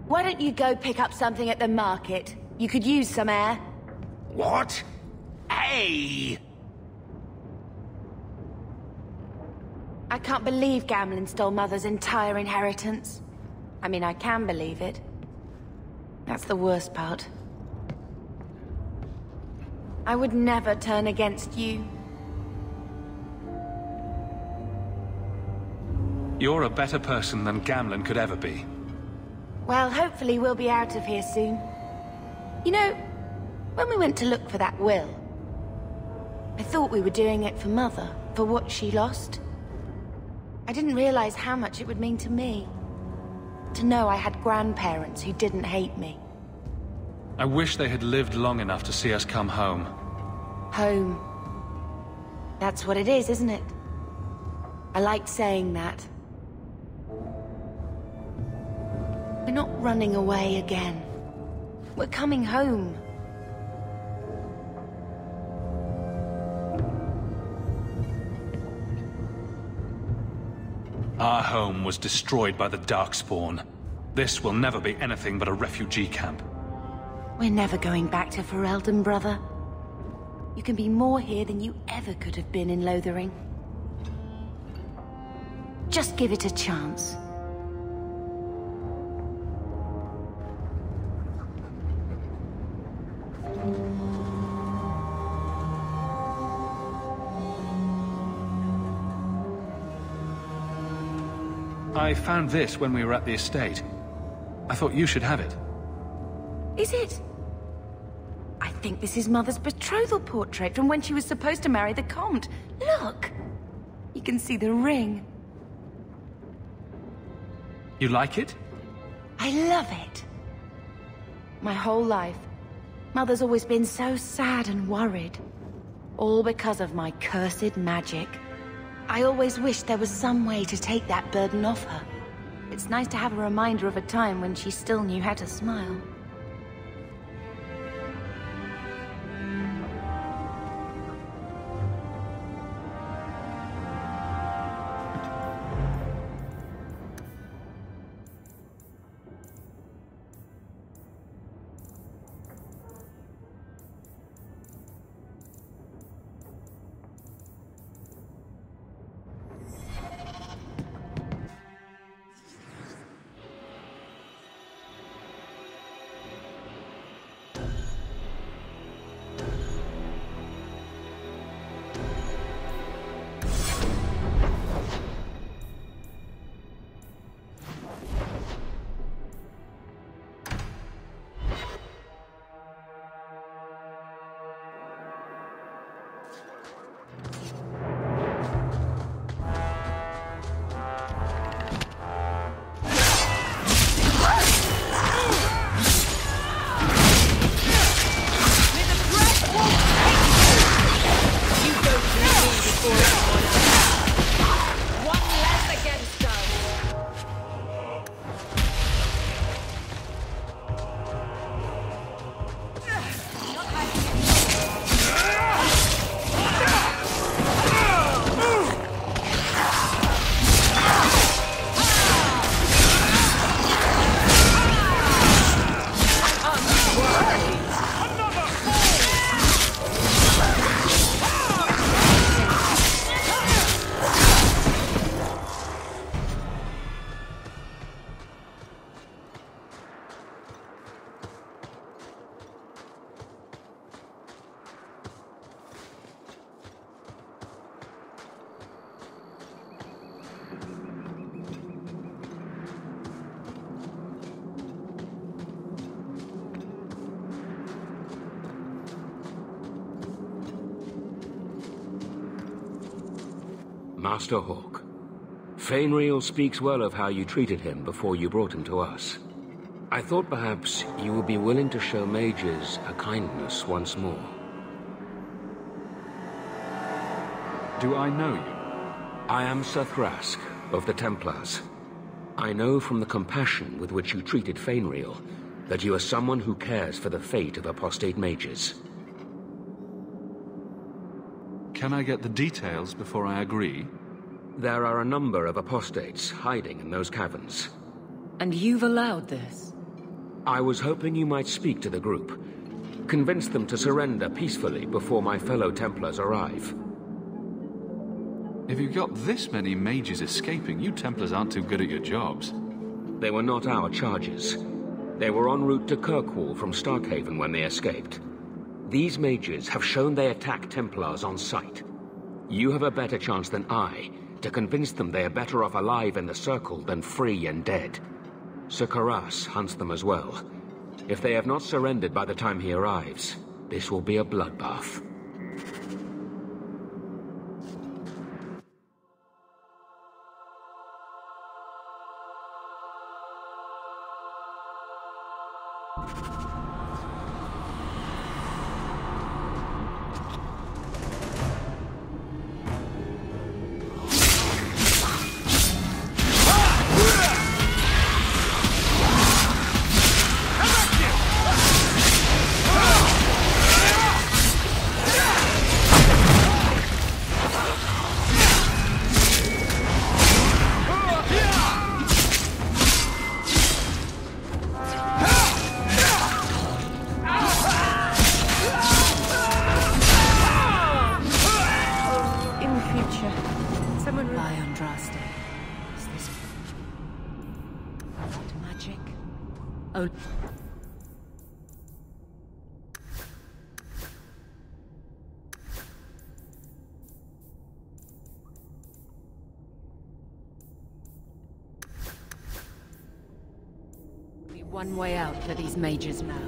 Why don't you go pick up something at the market? You could use some air. What? Hey! I can't believe Gamlin stole Mother's entire inheritance. I mean, I can believe it. That's the worst part. I would never turn against you. You're a better person than Gamlin could ever be. Well, hopefully we'll be out of here soon. You know, when we went to look for that will, I thought we were doing it for Mother, for what she lost. I didn't realize how much it would mean to me. To know I had grandparents who didn't hate me. I wish they had lived long enough to see us come home. Home. That's what it is, isn't it? I liked saying that. We're not running away again. We're coming home. Our home was destroyed by the Darkspawn. This will never be anything but a refugee camp. We're never going back to Ferelden, brother. You can be more here than you ever could have been in Lothering. Just give it a chance. I found this when we were at the estate. I thought you should have it. Is it? I think this is Mother's betrothal portrait from when she was supposed to marry the Comte. Look! You can see the ring. You like it? I love it. My whole life, Mother's always been so sad and worried. All because of my cursed magic. I always wished there was some way to take that burden off her. It's nice to have a reminder of a time when she still knew how to smile. Master Hawk, Fainriel speaks well of how you treated him before you brought him to us. I thought perhaps you would be willing to show mages a kindness once more. Do I know you? I am Sir Thrask of the Templars. I know from the compassion with which you treated Fainriel that you are someone who cares for the fate of apostate mages. Can I get the details before I agree? There are a number of apostates hiding in those caverns. And you've allowed this? I was hoping you might speak to the group. Convince them to surrender peacefully before my fellow Templars arrive. If you've got this many mages escaping, you Templars aren't too good at your jobs. They were not our charges. They were en route to Kirkwall from Starkhaven when they escaped. These mages have shown they attack Templars on sight. You have a better chance than I to convince them they are better off alive in the Circle than free and dead. Sir Karas hunts them as well. If they have not surrendered by the time he arrives, this will be a bloodbath. One way out for these mages now.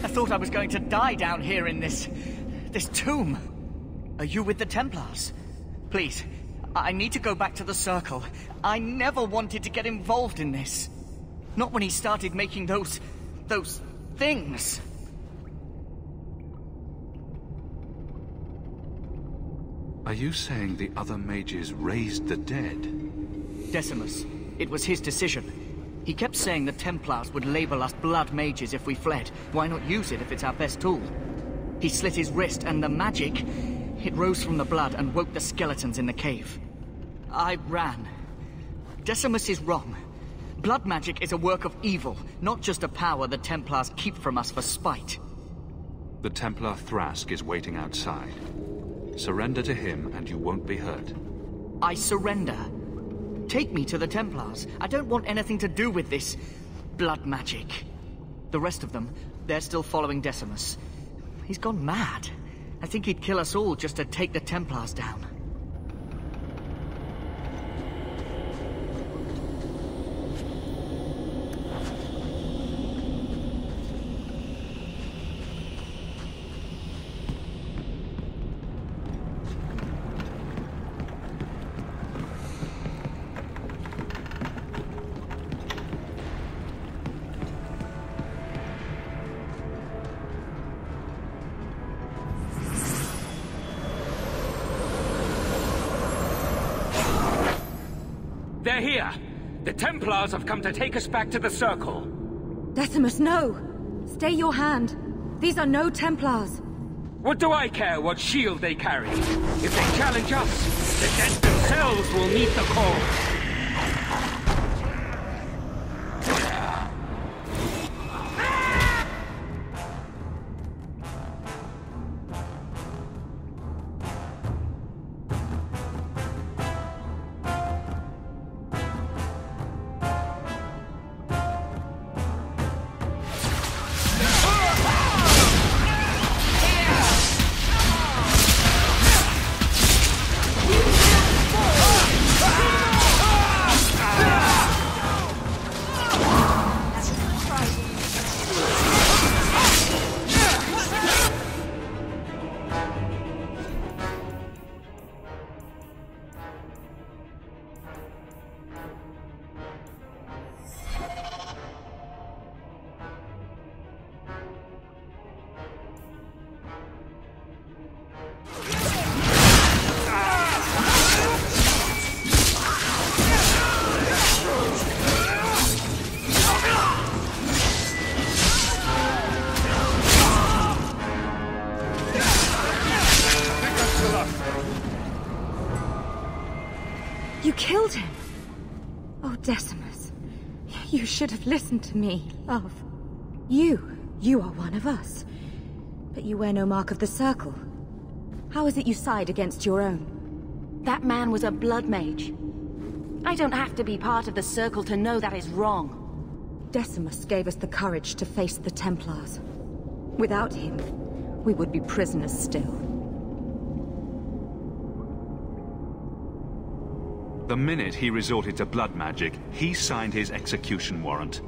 I thought I was going to die down here in this tomb. Are you with the Templars? Please, I need to go back to the Circle. I never wanted to get involved in this. Not when he started making those things. Are you saying the other mages raised the dead? Decimus. It was his decision. He kept saying the Templars would label us blood mages if we fled. Why not use it if it's our best tool? He slit his wrist, and the magic, it rose from the blood and woke the skeletons in the cave. I ran. Decimus is wrong. Blood magic is a work of evil, not just a power the Templars keep from us for spite. The Templar Thrask is waiting outside. Surrender to him and you won't be hurt. I surrender. Take me to the Templars. I don't want anything to do with this blood magic. The rest of them, they're still following Decimus. He's gone mad. I think he'd kill us all just to take the Templars down. They're here! The Templars have come to take us back to the Circle! Decimus, no! Stay your hand. These are no Templars. What do I care what shield they carry? If they challenge us, the dead themselves will meet the call! You killed him! Oh, Decimus. You should have listened to me, love. You are one of us. But you wear no mark of the Circle. How is it you side against your own? That man was a blood mage. I don't have to be part of the Circle to know that is wrong. Decimus gave us the courage to face the Templars. Without him, we would be prisoners still. The minute he resorted to blood magic, he signed his execution warrant.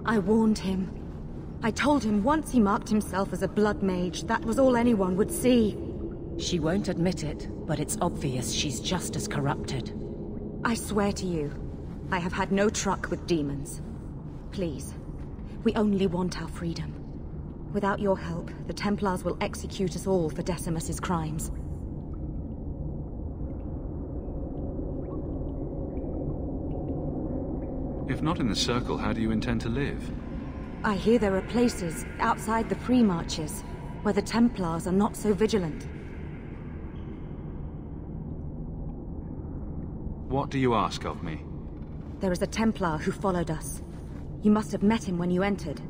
I warned him. I told him once he marked himself as a blood mage, that was all anyone would see. She won't admit it, but it's obvious she's just as corrupted. I swear to you, I have had no truck with demons. Please, we only want our freedom. Without your help, the Templars will execute us all for Decimus's crimes. If not in the Circle, how do you intend to live? I hear there are places outside the Free Marches where the Templars are not so vigilant. What do you ask of me? There is a Templar who followed us. You must have met him when you entered.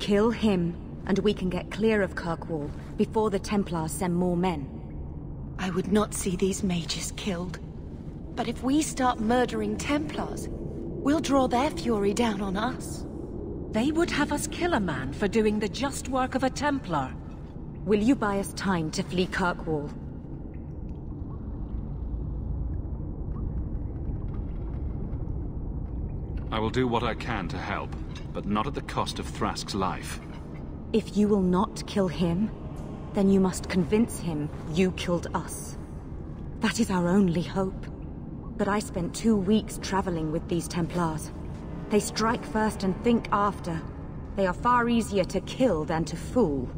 Kill him, and we can get clear of Kirkwall before the Templars send more men. I would not see these mages killed. But if we start murdering Templars, we'll draw their fury down on us. They would have us kill a man for doing the just work of a Templar. Will you buy us time to flee Kirkwall? I will do what I can to help, but not at the cost of Thrask's life. If you will not kill him, then you must convince him you killed us. That is our only hope. But I spent 2 weeks traveling with these Templars. They strike first and think after. They are far easier to kill than to fool.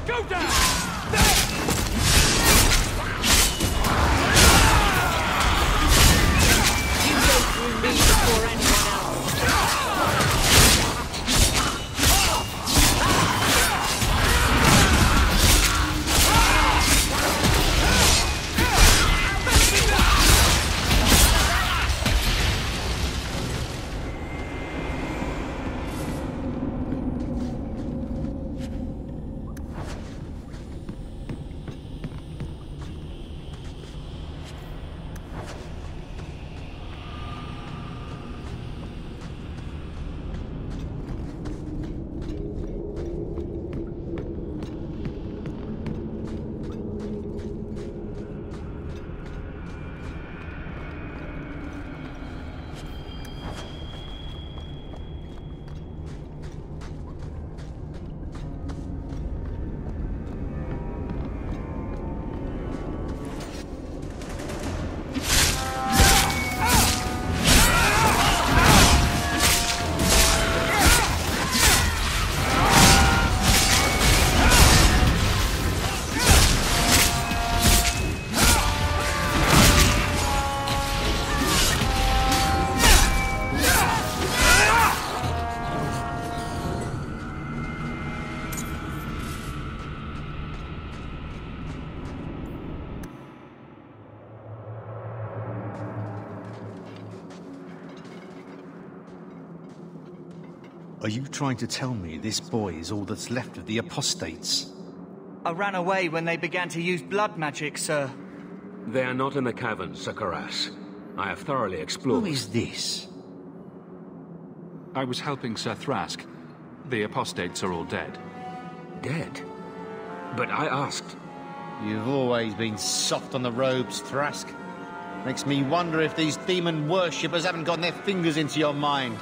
Go down! You go through me before anyone else. Are you trying to tell me this boy is all that's left of the apostates? I ran away when they began to use blood magic, sir. They are not in the caverns, Sir Karas. I have thoroughly explored. Who is this? I was helping Sir Thrask. The apostates are all dead. Dead? But I asked... You've always been soft on the robes, Thrask. Makes me wonder if these demon worshippers haven't gotten their fingers into your mind.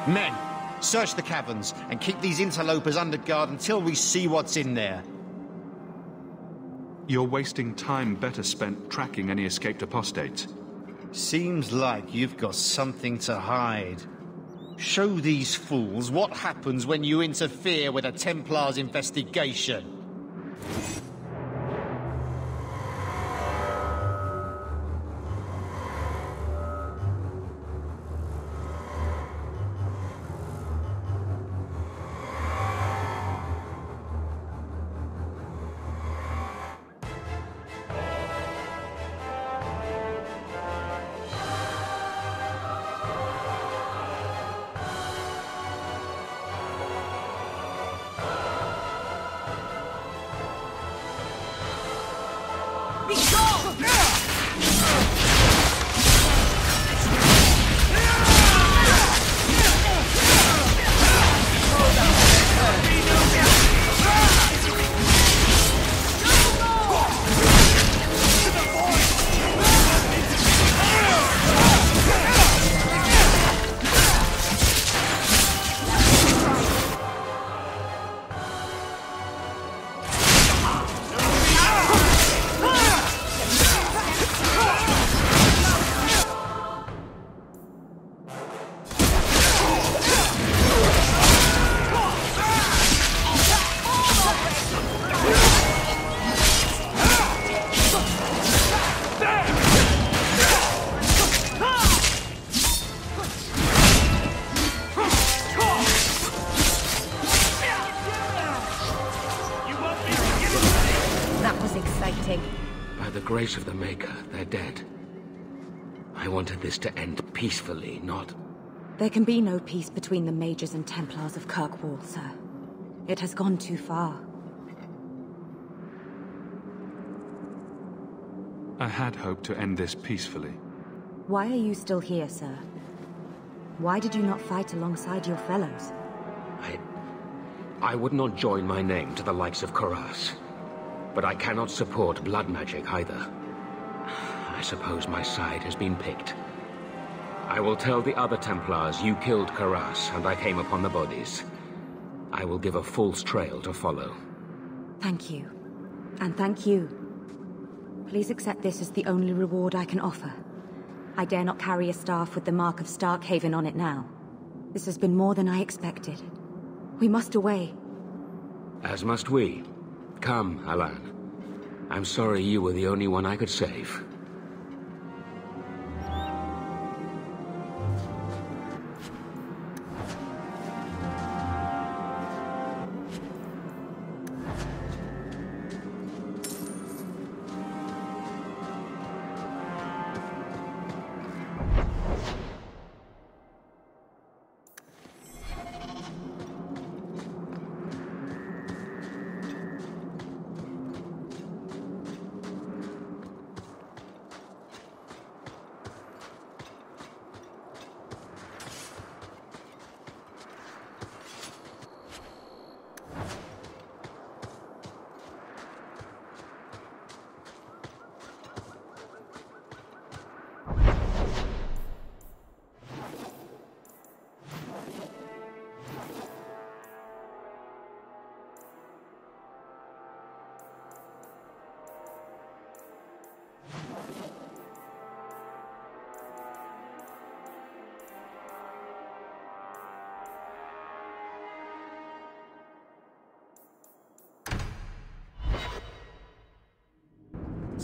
Men, search the caverns and keep these interlopers under guard until we see what's in there. You're wasting time better spent tracking any escaped apostates. Seems like you've got something to hide. Show these fools what happens when you interfere with a Templar's investigation. By the grace of the Maker, they're dead. I wanted this to end peacefully, not... There can be no peace between the Mages and Templars of Kirkwall, sir. It has gone too far. I had hoped to end this peacefully. Why are you still here, sir? Why did you not fight alongside your fellows? I would not join my name to the likes of Karas. But I cannot support blood magic either. I suppose my side has been picked. I will tell the other Templars you killed Karas and I came upon the bodies. I will give a false trail to follow. Thank you. And thank you. Please accept this as the only reward I can offer. I dare not carry a staff with the mark of Starkhaven on it now. This has been more than I expected. We must away. As must we. Come, Alan. I'm sorry you were the only one I could save.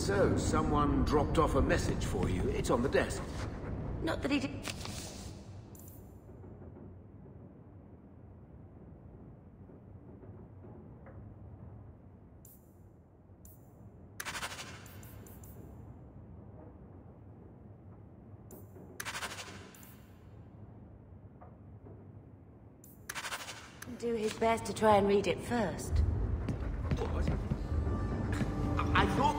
So, someone dropped off a message for you. It's on the desk. Not that he did... do his best to try and read it first. What? I thought...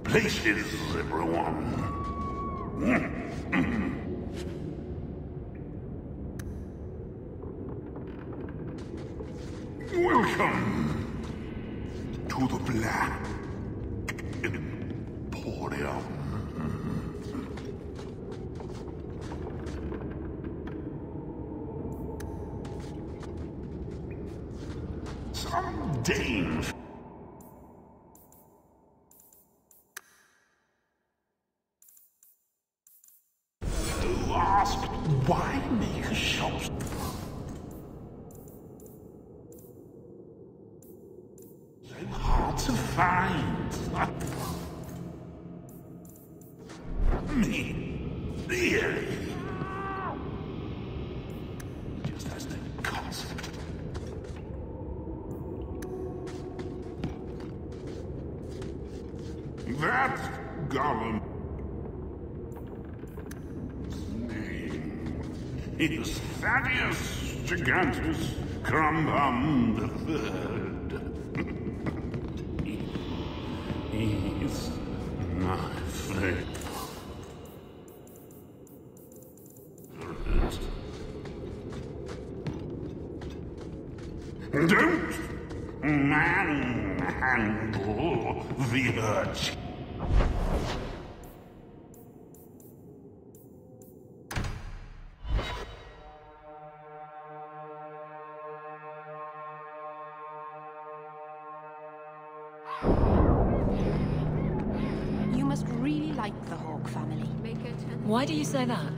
Places, everyone. Welcome to the Black Emporium. Some dames. Who asked why make a shop? Hard to find. Me, really? Just as the concept. That golem name is Thaddeus Gigantus Crumbum III. He's my favorite. Don't manhandle the urge. You must really like the Hawk family. Why do you say that?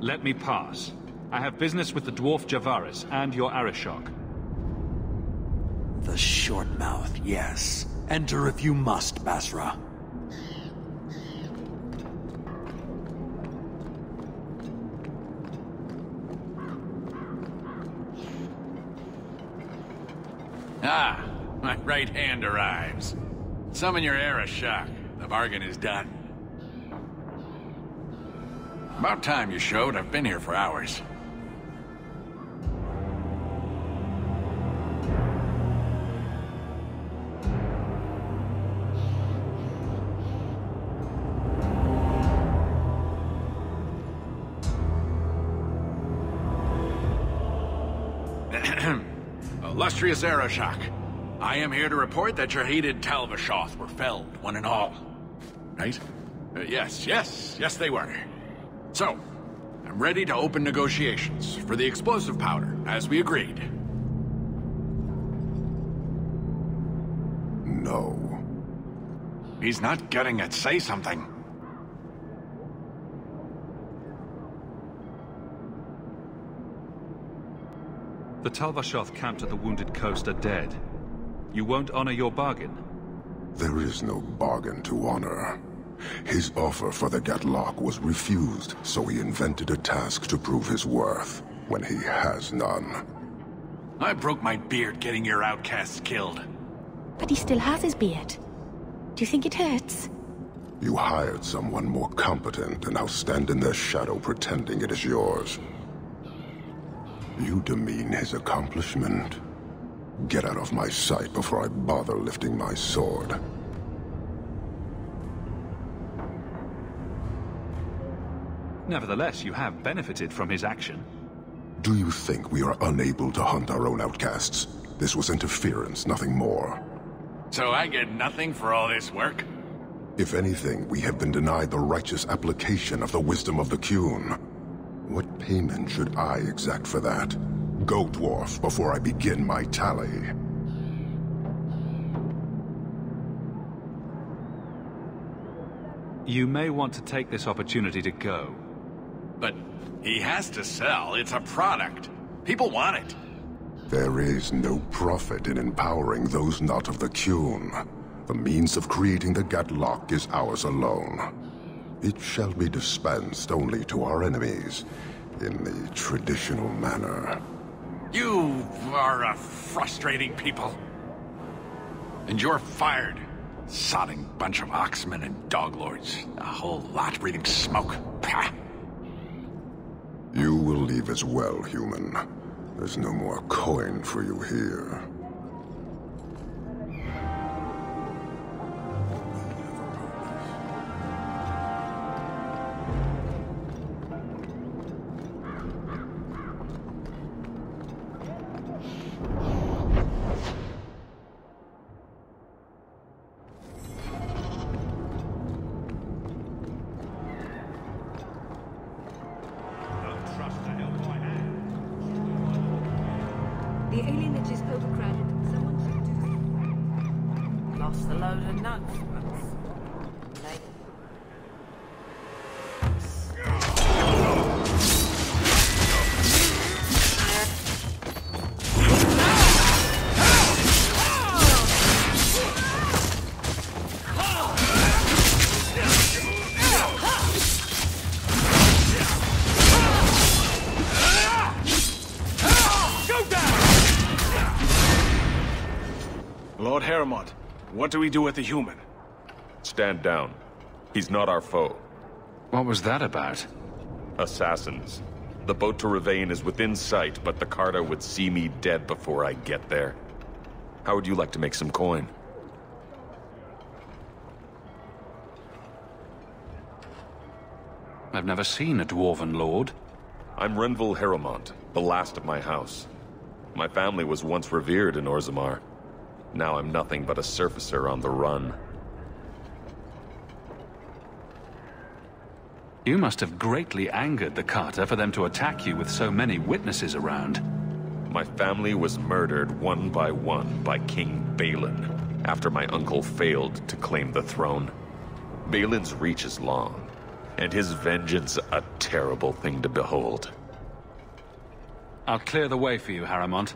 Let me pass. I have business with the dwarf Javaris and your Arishok. The short mouth, yes. Enter if you must, Basra. Ah, my right hand arrives. Summon your Arishok. The bargain is done. About time you showed. I've been here for hours. Illustrious Arishok, I am here to report that your hated Talvashoth were felled, one and all. Right? Yes, they were. So, I'm ready to open negotiations for the explosive powder, as we agreed. No. He's not getting it. Say something. The Talvashoth camped at the Wounded Coast are dead. You won't honor your bargain? There is no bargain to honor. His offer for the Gatlock was refused, so he invented a task to prove his worth, when he has none. I broke my beard getting your outcasts killed. But he still has his beard. Do you think it hurts? You hired someone more competent and now stand in their shadow pretending it is yours. You demean his accomplishment. Get out of my sight before I bother lifting my sword. Nevertheless, you have benefited from his action. Do you think we are unable to hunt our own outcasts? This was interference, nothing more. So I get nothing for all this work? If anything, we have been denied the righteous application of the wisdom of the Qun. What payment should I exact for that? Go, dwarf, before I begin my tally. You may want to take this opportunity to go. But he has to sell. It's a product. People want it. There is no profit in empowering those not of the Qun. The means of creating the Gatlock is ours alone. It shall be dispensed only to our enemies, in the traditional manner. You are a frustrating people. And you're fired. Sodding bunch of oxmen and doglords. A whole lot breathing smoke. Pah. as well, human. There's no more coin for you here. The alienage is overcrowded. Someone should do something. Lost a load of nuts once. Lord Harrimont, what do we do with the human? Stand down. He's not our foe. What was that about? Assassins. The boat to Ravane is within sight, but the Carter would see me dead before I get there. How would you like to make some coin? I've never seen a Dwarven Lord. I'm Renville Harrimont, the last of my house. My family was once revered in Orzammar. Now I'm nothing but a surfacer on the run. You must have greatly angered the Carter for them to attack you with so many witnesses around. My family was murdered one by King Balin, after my uncle failed to claim the throne. Balin's reach is long, and his vengeance a terrible thing to behold. I'll clear the way for you, Harrimont.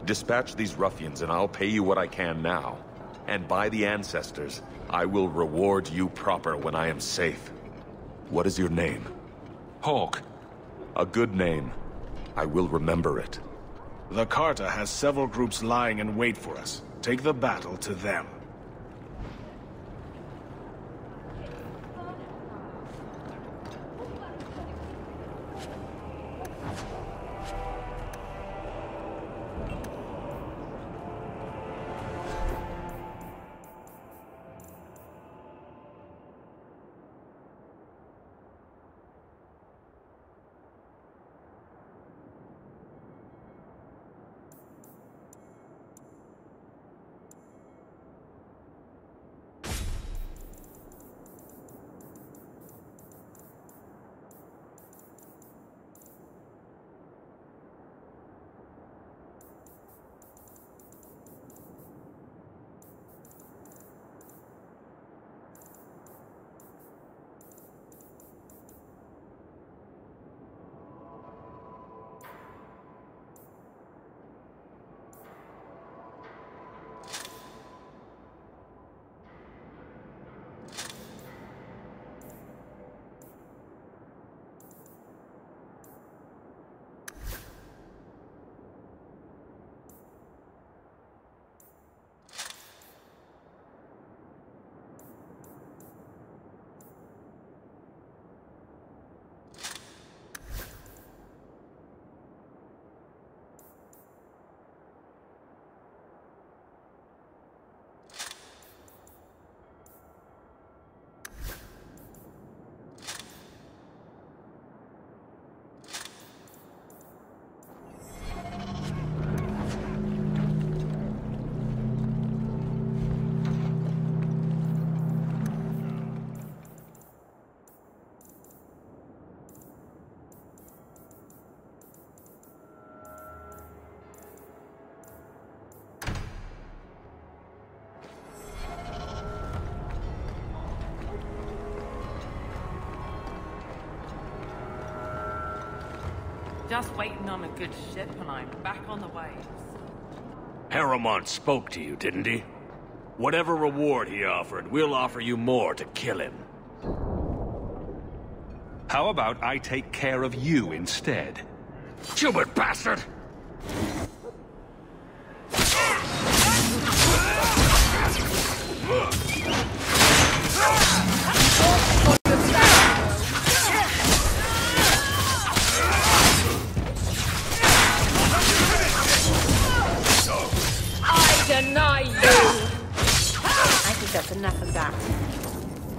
Dispatch these ruffians and I'll pay you what I can now. And by the ancestors, I will reward you proper when I am safe. What is your name? Hawk. A good name. I will remember it. The Carter has several groups lying in wait for us. Take the battle to them. Just waiting on a good ship and I'm back on the waves. Harrimont spoke to you, didn't he? Whatever reward he offered, we'll offer you more to kill him. How about I take care of you instead? Stupid bastard! that's enough of that.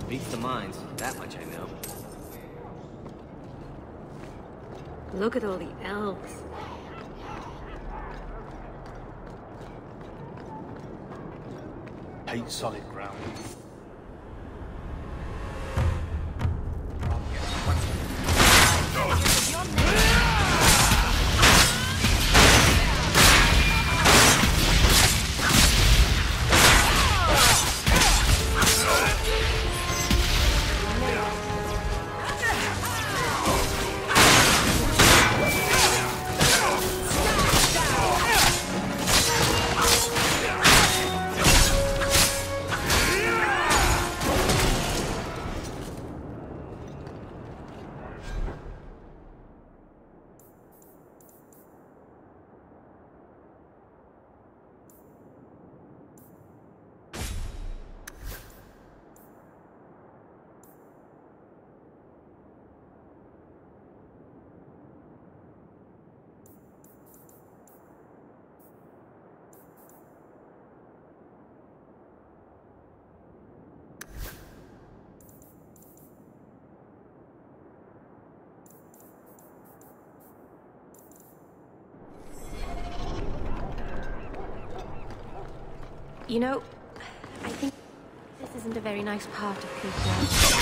Beats the mines, that much I know. Look at all the elves. Hate solid ground. You know, I think this isn't a very nice part of Kirkwall.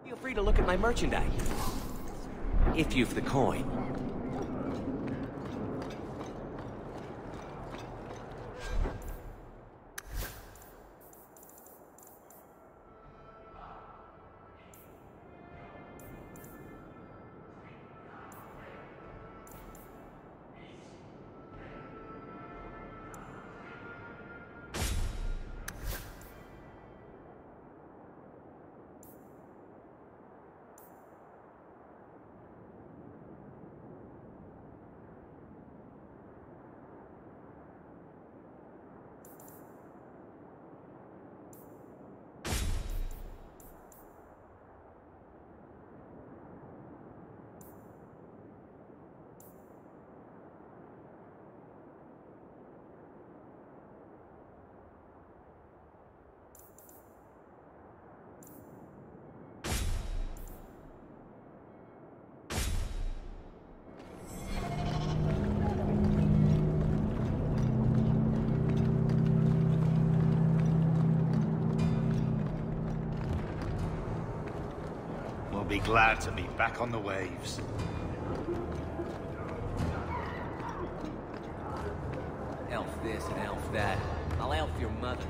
Feel free to look at my merchandise. If you've the coin. Be glad to be back on the waves. Elf this and elf that. I'll elf your mother.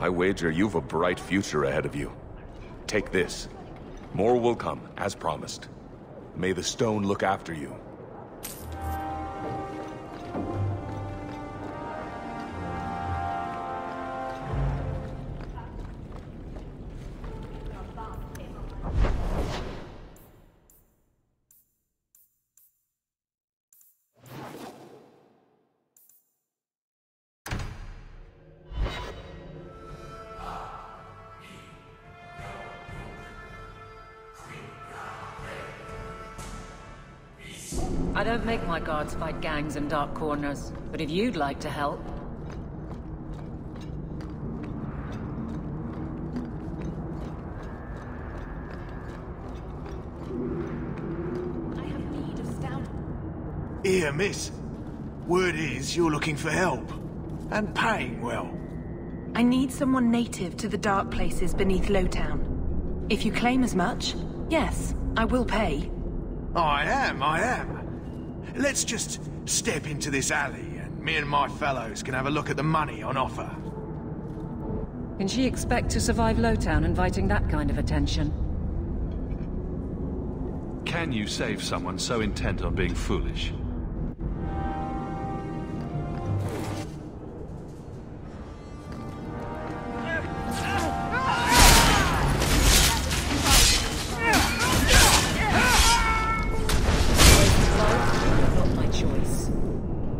I wager you've a bright future ahead of you. Take this. More will come, as promised. May the stone look after you. I don't make my guards fight gangs in dark corners, but if you'd like to help... Here, miss. Word is you're looking for help. And paying well. I need someone native to the dark places beneath Lowtown. If you claim as much, yes, I will pay. I am. Let's just step into this alley, and me and my fellows can have a look at the money on offer. Can she expect to survive Lowtown inviting that kind of attention? Can you save someone so intent on being foolish?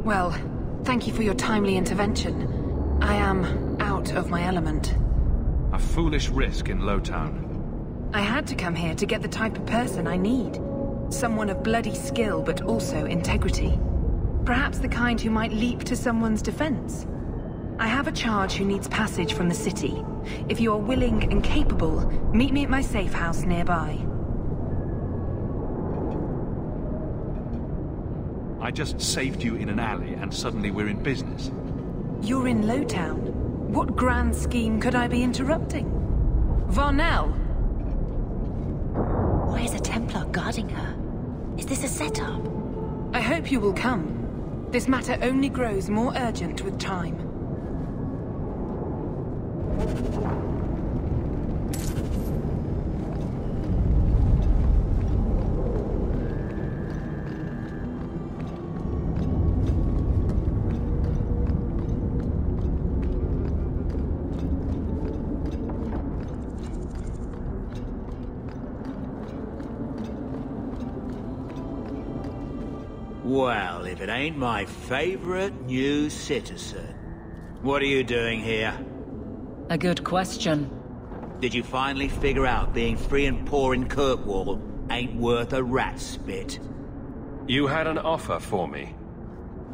Well, thank you for your timely intervention. I am out of my element. A foolish risk in Lowtown. I had to come here to get the type of person I need. Someone of bloody skill, but also integrity. Perhaps the kind who might leap to someone's defense. I have a charge who needs passage from the city. If you are willing and capable, meet me at my safe house nearby. I just saved you in an alley and suddenly we're in business. You're in Lowtown. What grand scheme could I be interrupting? Varnell! Why is a Templar guarding her? Is this a setup? I hope you will come. This matter only grows more urgent with time. Well, if it ain't my favorite new citizen. What are you doing here? A good question. Did you finally figure out being free and poor in Kirkwall ain't worth a rat's spit? You had an offer for me.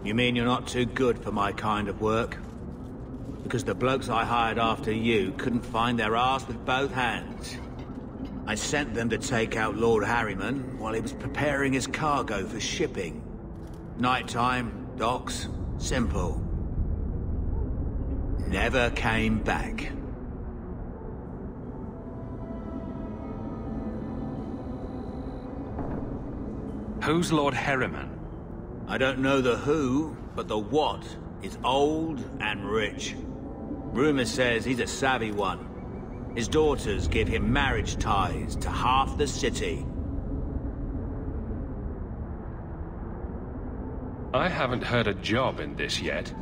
You mean you're not too good for my kind of work? Because the blokes I hired after you couldn't find their arse with both hands. I sent them to take out Lord Harriman while he was preparing his cargo for shipping. Nighttime, docks, simple. Never came back. Who's Lord Harriman? I don't know the who, but the what is old and rich. Rumor says he's a savvy one. His daughters give him marriage ties to half the city. I haven't heard a job in this yet.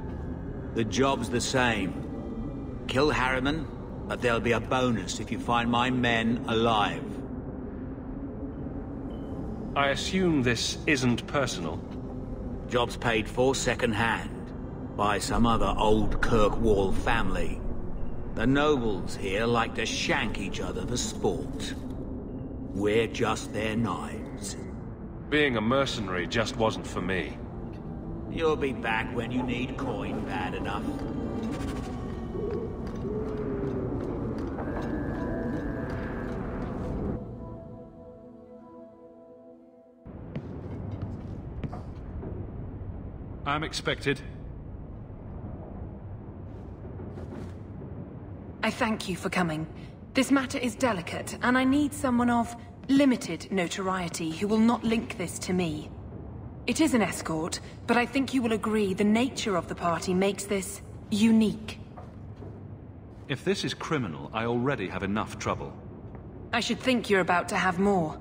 The job's the same. Kill Harriman, but there'll be a bonus if you find my men alive. I assume this isn't personal. Job's paid for second-hand, by some other old Kirkwall family. The nobles here like to shank each other for sport. We're just their knives. Being a mercenary just wasn't for me. You'll be back when you need coin bad enough. I'm expected. I thank you for coming. This matter is delicate, and I need someone of limited notoriety who will not link this to me. It is an escort, but I think you will agree the nature of the party makes this unique. If this is criminal, I already have enough trouble. I should think you're about to have more.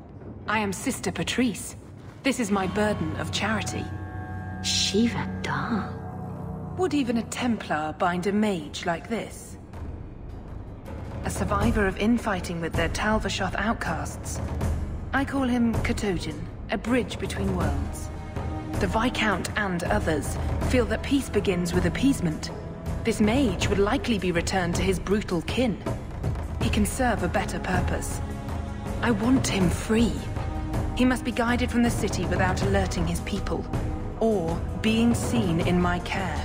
I am Sister Patrice. This is my burden of charity. Shiva Da. Would even a Templar bind a mage like this? A survivor of infighting with their Talvashoth outcasts. I call him Katojan, a bridge between worlds. The Viscount and others feel that peace begins with appeasement. This mage would likely be returned to his brutal kin. He can serve a better purpose. I want him free. He must be guided from the city without alerting his people, or being seen in my care.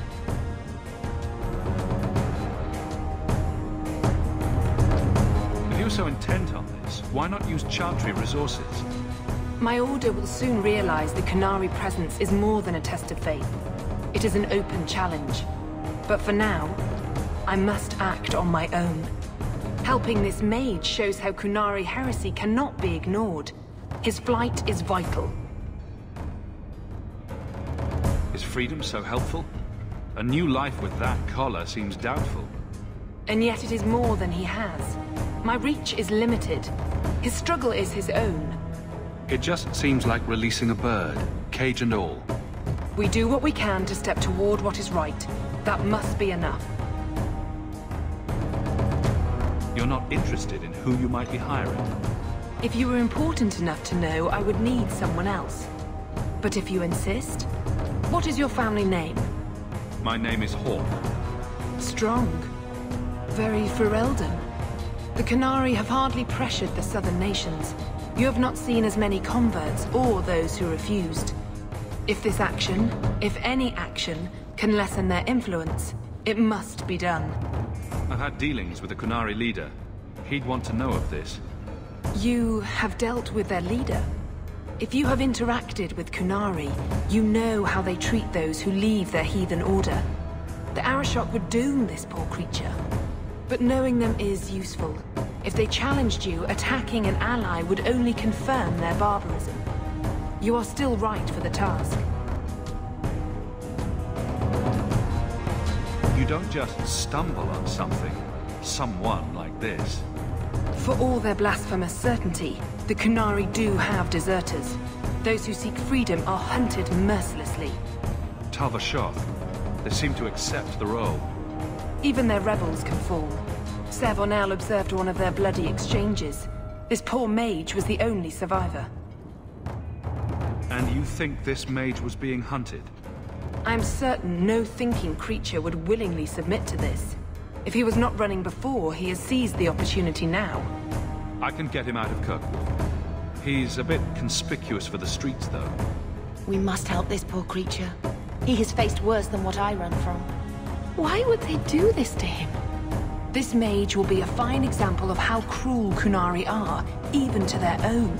If you're so intent on this, why not use Chantry resources? My order will soon realize the Qunari presence is more than a test of faith. It is an open challenge. But for now, I must act on my own. Helping this mage shows how Qunari heresy cannot be ignored. His flight is vital. Is freedom so helpful? A new life with that collar seems doubtful. And yet it is more than he has. My reach is limited. His struggle is his own. It just seems like releasing a bird, cage and all. We do what we can to step toward what is right. That must be enough. You're not interested in who you might be hiring? If you were important enough to know, I would need someone else. But if you insist, what is your family name? My name is Hawk. Strong. Very Ferelden. The Qunari have hardly pressured the southern nations. You have not seen as many converts or those who refused. If this action, if any action, can lessen their influence, it must be done. I've had dealings with the Qunari leader. He'd want to know of this. You have dealt with their leader? If you have interacted with Qunari, you know how they treat those who leave their heathen order. The Arashok would doom this poor creature. But knowing them is useful. If they challenged you, attacking an ally would only confirm their barbarism. You are still right for the task. You don't just stumble on something, someone like this. For all their blasphemous certainty, the Qunari do have deserters. Those who seek freedom are hunted mercilessly. Tal Vashoth, they seem to accept the role. Even their rebels can fall. Savonel observed one of their bloody exchanges. This poor mage was the only survivor. And you think this mage was being hunted? I'm certain no thinking creature would willingly submit to this. If he was not running before, he has seized the opportunity now. I can get him out of Kirkwall. He's a bit conspicuous for the streets, though. We must help this poor creature. He has faced worse than what I run from. Why would they do this to him? This mage will be a fine example of how cruel Qunari are, even to their own.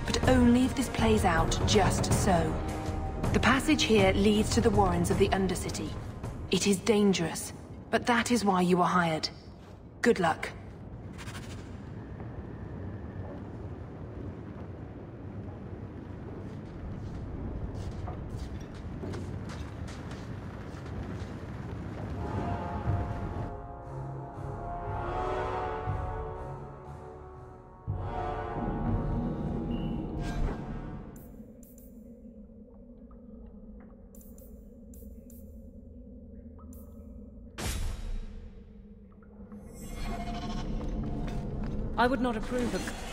But only if this plays out just so. The passage here leads to the warrens of the Undercity. It is dangerous, but that is why you were hired. Good luck. I would not approve of...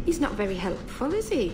He's not very helpful, is he?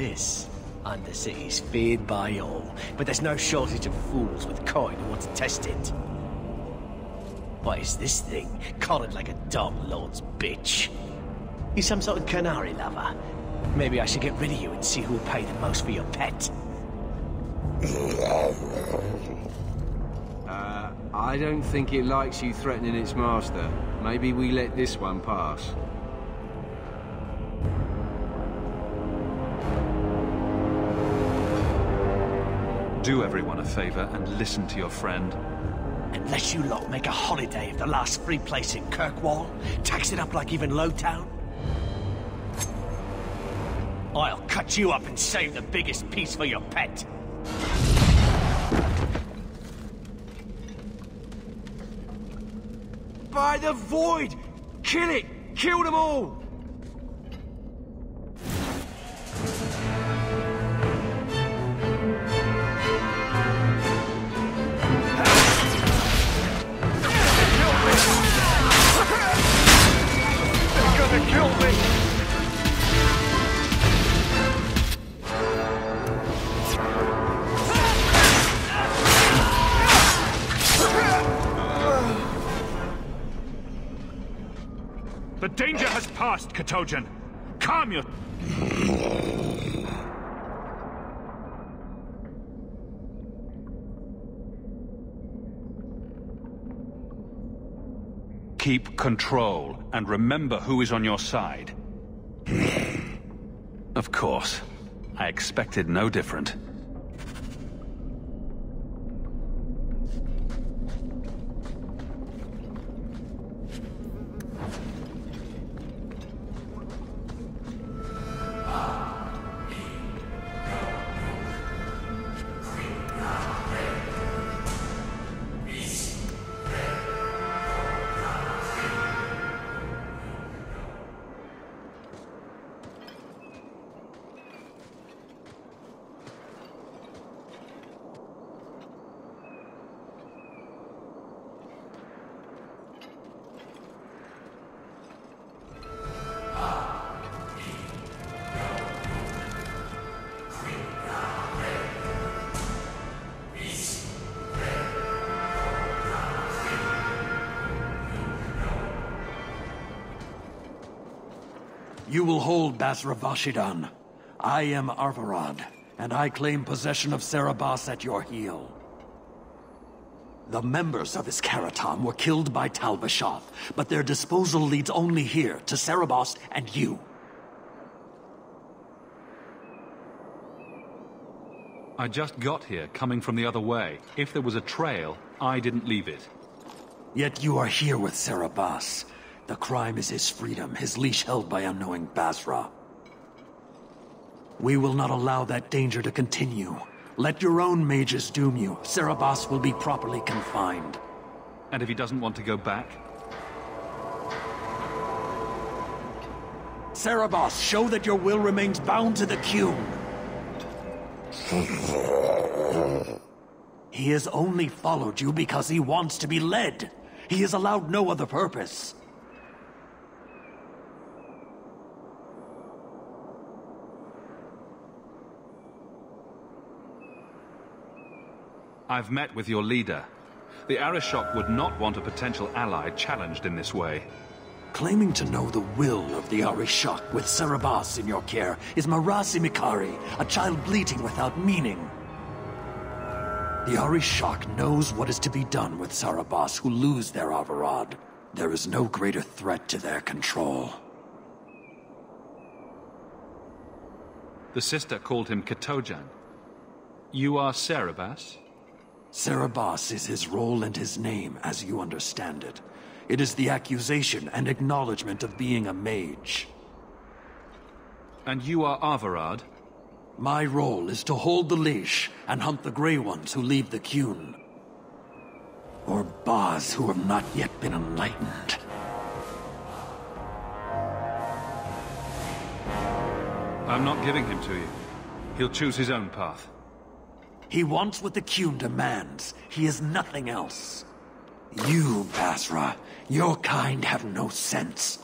this. Undercity's feared by all, but there's no shortage of fools with coin who want to test it. What is this thing? Collared like a dog lord's bitch. You some sort of canary lover? Maybe I should get rid of you and see who will pay the most for your pet. I don't think it likes you threatening its master. Maybe we let this one pass. Do everyone a favor and listen to your friend. Unless you lot make a holiday of the last free place in Kirkwall, tax it up like even Lowtown, I'll cut you up and save the biggest piece for your pet. By the void! Kill it! Kill them all! They're gonna kill me! The danger has passed, Katojan. Calm your... Keep control, and remember who is on your side. Of course. I expected no different. You will hold Basra Vashidan. I am Arvarad, and I claim possession of Serabas at your heel. The members of Iskaratam were killed by Tal-Vashoth, but their disposal leads only here, to Serabas and you. I just got here, coming from the other way. If there was a trail, I didn't leave it. Yet you are here with Serabas. The crime is his freedom, his leash held by unknowing Basra. We will not allow that danger to continue. Let your own mages doom you. Serabas will be properly confined. And if he doesn't want to go back? Serabas, show that your will remains bound to the Qun. He has only followed you because he wants to be led. He has allowed no other purpose. I've met with your leader. The Arishok would not want a potential ally challenged in this way. Claiming to know the will of the Arishok with Serabas in your care is Marasi Mikari, a child bleating without meaning. The Arishok knows what is to be done with Serabas who lose their Arvarad. There is no greater threat to their control. The sister called him Katojan. You are Serabas? Serabas is his role and his name, as you understand it. It is the accusation and acknowledgement of being a mage. And you are Arvarad? My role is to hold the leash and hunt the Grey Ones who leave the Qun. Or Baz who have not yet been enlightened. I'm not giving him to you. He'll choose his own path. He wants what the Qun demands. He is nothing else. You, Basra, your kind have no sense.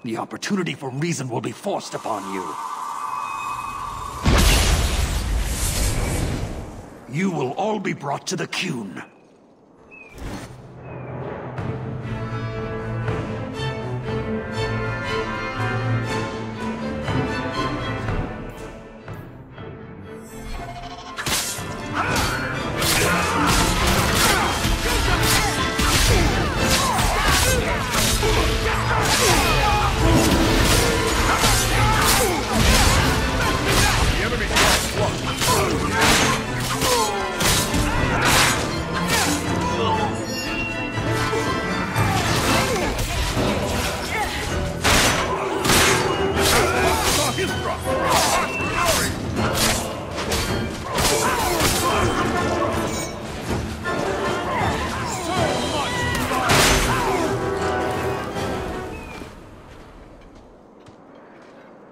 The opportunity for reason will be forced upon you. you will all be brought to the Qun.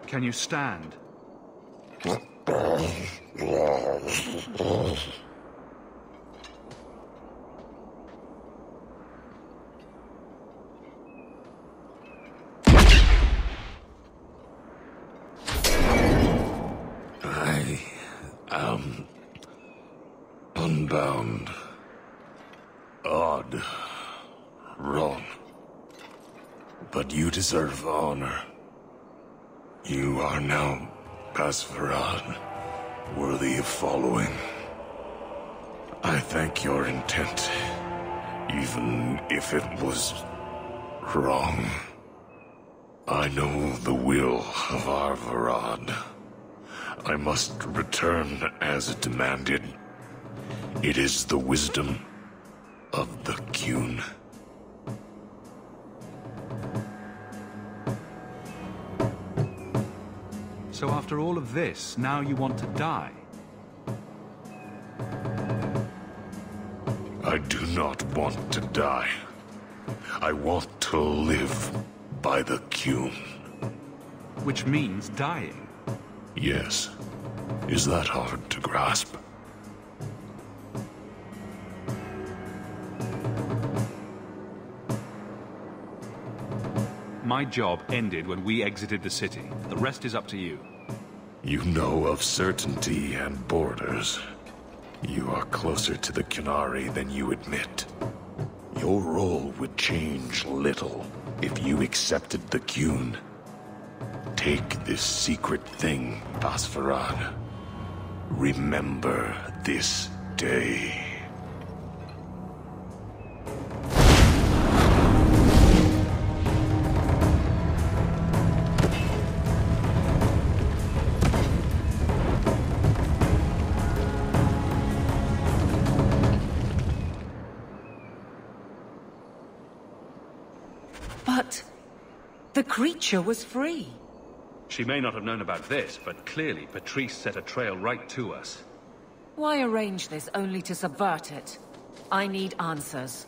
Can you stand? I am unbound. Odd. Wrong. But you deserve honor. You are now Pasvarad, worthy of following. I thank your intent, even if it was wrong. I know the will of our Varad. I must return as demanded. It is the wisdom of the Qun. So after all of this, now you want to die? I do not want to die. I want to live by the Qun. Which means dying. Yes. Is that hard to grasp? My job ended when we exited the city. The rest is up to you. You know of certainty and borders. You are closer to the Qunari than you admit. Your role would change little if you accepted the Qun. Take this secret thing, Pasvarad. Remember this day. But the creature was free. She may not have known about this, but clearly Patrice set a trail right to us. Why arrange this only to subvert it? I need answers.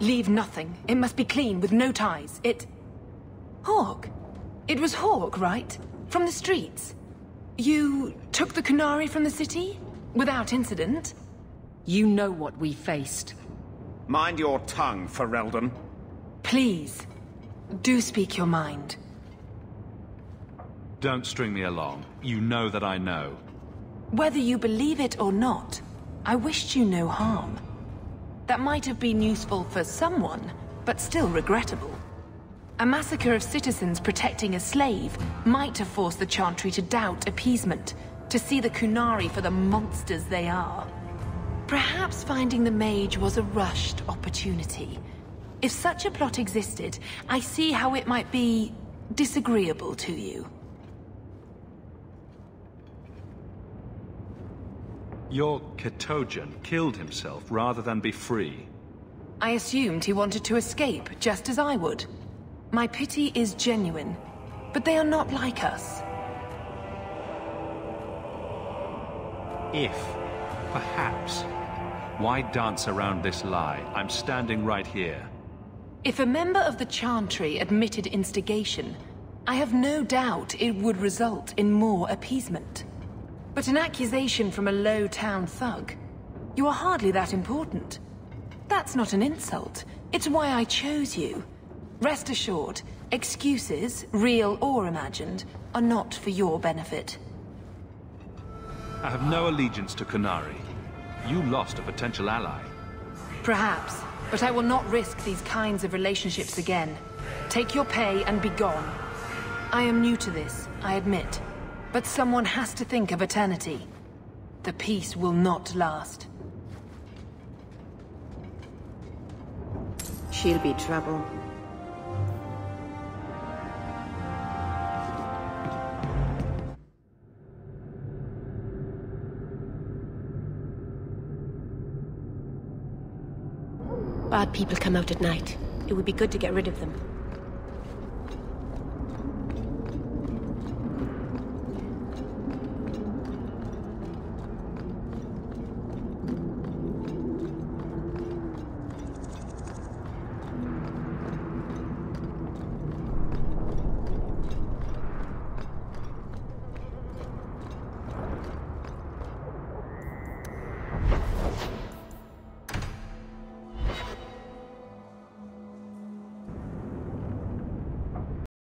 Leave nothing. It must be clean, with no ties. Hawk. It was Hawk, right? From the streets. You took the Qunari from the city? Without incident? You know what we faced. Mind your tongue, Ferelden. Please. Do speak your mind. Don't string me along. You know that I know. Whether you believe it or not, I wished you no harm. That might have been useful for someone, but still regrettable. A massacre of citizens protecting a slave might have forced the Chantry to doubt appeasement, to see the Qunari for the monsters they are. Perhaps finding the mage was a rushed opportunity. If such a plot existed, I see how it might be disagreeable to you. Your Ketogen killed himself rather than be free. I assumed he wanted to escape, just as I would. My pity is genuine, but they are not like us. If, perhaps, why dance around this lie? I'm standing right here. If a member of the Chantry admitted instigation, I have no doubt it would result in more appeasement. But an accusation from a low-town thug? You are hardly that important. That's not an insult. It's why I chose you. Rest assured, excuses, real or imagined, are not for your benefit. I have no allegiance to Qunari. You lost a potential ally. Perhaps, but I will not risk these kinds of relationships again. Take your pay and be gone. I am new to this, I admit. But someone has to think of eternity. The peace will not last. She'll be trouble. Bad people come out at night. It would be good to get rid of them.